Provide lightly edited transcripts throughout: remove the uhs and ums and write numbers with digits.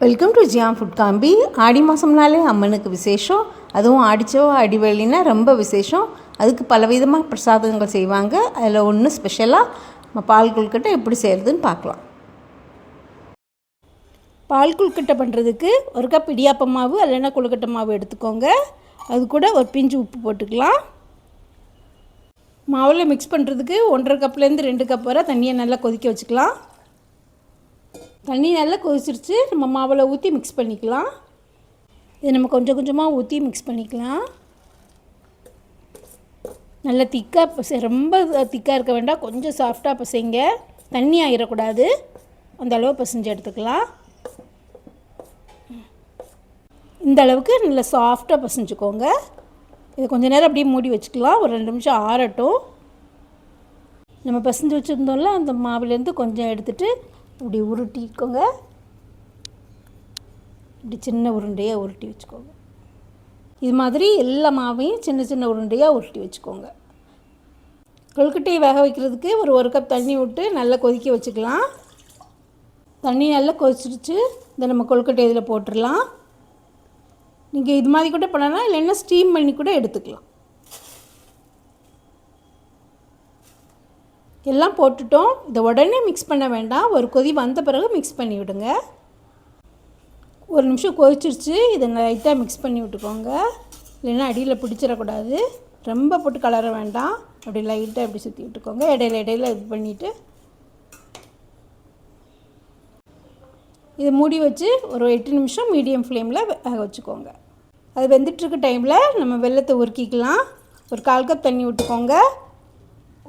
Welcome to Jiyam food காம்பி. ஆடி மாதம்னாலே அம்மனுக்கு விசேஷம். அதுவும் ஆடிச்சோ அடிவெள்ளினா ரொம்ப விசேஷம். அதுக்கு பலவிதமாக பிரசாதங்கள் செய்வாங்க. அதில் ஒன்று ஸ்பெஷலாக நம்ம பால் கொழுக்கட்டை எப்படி செய்கிறதுன்னு பார்க்கலாம். பால் கொழுக்கட்டை பண்ணுறதுக்கு ஒரு கப் இடியாப்ப மாவு இல்லைன்னா கொழுக்கட்டை மாவு எடுத்துக்கோங்க. அது கூட ஒரு பிஞ்சு உப்பு போட்டுக்கலாம். மாவில் மிக்ஸ் பண்ணுறதுக்கு 1.5 கப்லேருந்து 2 கப் வரை தண்ணியை நல்லா கொதிக்க வச்சுக்கலாம். தண்ணி நல்லா கொதிச்சிருச்சு. நம்ம மாவில் ஊற்றி மிக்ஸ் பண்ணிக்கலாம். இது நம்ம கொஞ்சம் கொஞ்சமாக ஊற்றி மிக்ஸ் பண்ணிக்கலாம். நல்லா திக்காக ரொம்ப திக்காக இருக்க வேண்டாம், கொஞ்சம் சாஃப்டாக பசைங்க, தண்ணி ஆகிடக்கூடாது, அந்த அளவு பசைஞ்சு எடுத்துக்கலாம். இந்த அளவுக்கு நல்லா சாஃப்டாக பசைஞ்சுக்கோங்க. இது கொஞ்சம் நேரம் அப்படியே மூடி வச்சுக்கலாம். ஒரு 2 நிமிஷம் ஆறட்டும். நம்ம பசைஞ்சு வச்சுருந்தோம்ல, அந்த மாவுலேருந்து கொஞ்சம் எடுத்துகிட்டு இப்படி உருட்டிக்கோங்க. இப்படி சின்ன உருண்டையாக உருட்டி வச்சுக்கோங்க. இது மாதிரி எல்லா மாவையும் சின்ன சின்ன உருண்டையாக உருட்டி வச்சுக்கோங்க. கொழுக்கட்டையை வேக வைக்கிறதுக்கு ஒரு கப் தண்ணி விட்டு நல்லா கொதிக்க வச்சுக்கலாம். தண்ணி நல்லா கொதிச்சிருச்சு. இதை நம்ம கொழுக்கட்டை இதில் போட்டுடலாம். நீங்கள் இது மாதிரி கூட பண்ணலாம், இல்லைன்னா ஸ்டீம் பண்ணி கூட எடுத்துக்கலாம். எல்லாம் போட்டுட்டோம். இதை உடனே மிக்ஸ் பண்ண வேண்டாம், ஒரு கொதி வந்த பிறகு மிக்ஸ் பண்ணி விடுங்க. ஒரு நிமிஷம் கொதிச்சிருச்சு. இதை லைட்டாக மிக்ஸ் பண்ணி விட்டுக்கோங்க, இல்லைன்னா அடியில் பிடிச்சிடக்கூடாது. ரொம்ப போட்டு கலர வேண்டாம், அப்படி லைட்டாக இப்படி சுற்றி விட்டுக்கோங்க. இடையில இது பண்ணிவிட்டு இதை மூடி வச்சு ஒரு 8 நிமிஷம் மீடியம் ஃப்ளேமில் வேக வச்சுக்கோங்க. அது வெந்துட்டுருக்க டைமில் நம்ம வெல்லத்தை உருக்கிக்கலாம். ஒரு 1/4 கப் தண்ணி விட்டுக்கோங்க.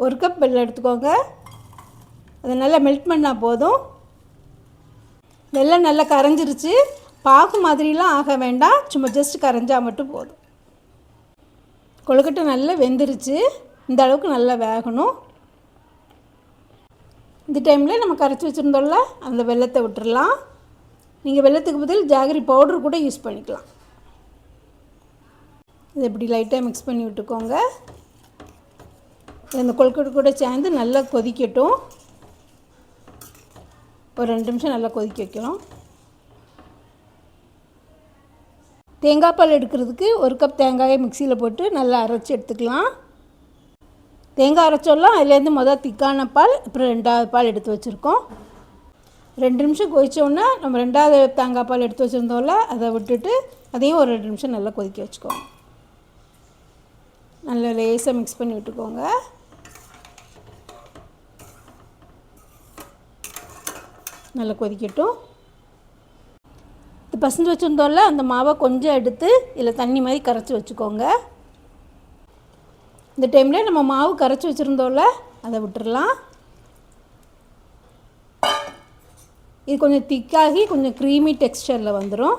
1 கப் வெல்லம் எடுத்துக்கோங்க. அதை நல்லா மெல்ட் பண்ணால் போதும். வெல்லம் நல்லா கரைஞ்சிருச்சு. பாகு மாதிரிலாம் ஆக வேண்டாம், சும்மா ஜஸ்ட் கரைஞ்சால் மட்டும் போதும். கொழுக்கட்டை நல்லா வெந்துருச்சு. இந்த அளவுக்கு நல்லா வேகணும். இந்த டைமில் நம்ம கரைச்சி வச்சுருந்தோம்ல, அந்த வெல்லத்தை விட்டுடலாம். நீங்கள் வெல்லத்துக்கு பதில் ஜாகரி பவுடர் கூட யூஸ் பண்ணிக்கலாம். இதை இப்படி லைட்டாக மிக்ஸ் பண்ணி விட்டுக்கோங்க. இந்த கொழுக்கட்டை கூட சேர்ந்து நல்லா கொதிக்கட்டும். ஒரு 2 நிமிஷம் நல்லா கொதிக்க வைக்கணும். தேங்காய் பால் எடுக்கிறதுக்கு 1 கப் தேங்காயை மிக்சியில் போட்டு நல்லா அரைச்சி எடுத்துக்கலாம். தேங்காய் அரைச்சோல்லாம் அதுலேருந்து திக்கான பால், அப்புறம் 2வது பால் எடுத்து வச்சுருக்கோம். 2 நிமிஷம் கொதித்தோன்னா நம்ம 2வது தேங்காய் பால் எடுத்து வச்சுருந்தோம்ல, அதை விட்டுட்டு அதையும் ஒரு 2 நிமிஷம் நல்லா கொதிக்க வச்சுக்கோங்க. நல்லா லேசாக மிக்ஸ் பண்ணி விட்டுக்கோங்க. நல்லா கொதிக்கட்டும். இது பசஞ்சு வச்சுருந்தோம்ல, அந்த மாவை கொஞ்சம் எடுத்து இதில் தண்ணி மாதிரி கரைச்சி வச்சுக்கோங்க. இந்த டைமில் நம்ம மாவு கரைச்சி வச்சுருந்தோம்ல, அதை விட்டுடலாம். இது கொஞ்சம் திக்காகி கொஞ்சம் க்ரீமி டெக்ஸ்சரில் வந்துடும்.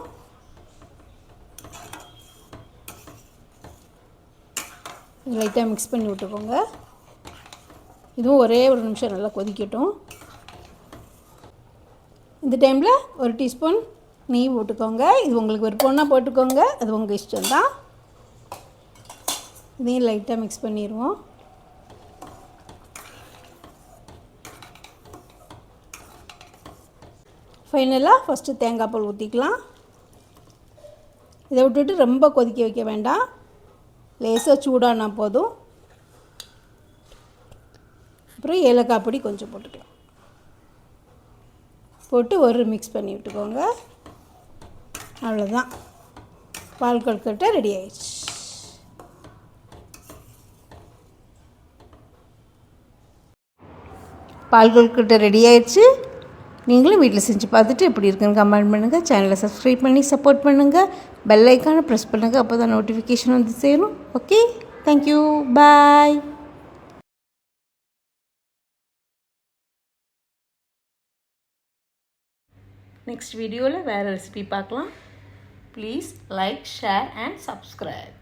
லைட்டாக மிக்ஸ் பண்ணி விட்டுக்கோங்க. இதுவும் ஒரே ஒரு நிமிஷம் நல்லா கொதிக்கட்டும். இந்த டைமில் 1 டீஸ்பூன் நெய் போட்டுக்கோங்க. இது உங்களுக்கு விருப்பம்னா போட்டுக்கோங்க, அது உங்கள் இஷ்டம்தான். இதையும் லைட்டாக மிக்ஸ் பண்ணிடுவோம். ஃபைனலாக ஃபஸ்ட்டு தேங்காய் பால் ஊற்றிக்கலாம். இதை விட்டுட்டு ரொம்ப கொதிக்க வைக்க வேண்டாம், லேசாக சூடானா போதும். அப்புறம் ஏலக்காய் பொடி கொஞ்சம் போட்டுக்கலாம். போட்டு ஒரு மிக்ஸ் பண்ணி விட்டுக்கோங்க. அவ்வளோதான், பால் கொழுக்கட்டை ரெடி ஆயிடுச்சு. பால் கொழுக்கட்டை ரெடி ஆயிடுச்சு. நீங்களும் வீட்டில் செஞ்சு பார்த்துட்டு எப்படி இருக்குன்னு கமெண்ட் பண்ணுங்கள். சேனலை சப்ஸ்கிரைப் பண்ணி சப்போர்ட் பண்ணுங்கள். பெல் ஐக்கானை ப்ரெஸ் பண்ணுங்கள், அப்போ தான் நோட்டிஃபிகேஷன் வந்து சேரும். ஓகே, தேங்க்யூ, பாய். நெக்ஸ்ட் வீடியோவில் வேறு ரெசிபி பார்க்கலாம். Please like, share and subscribe.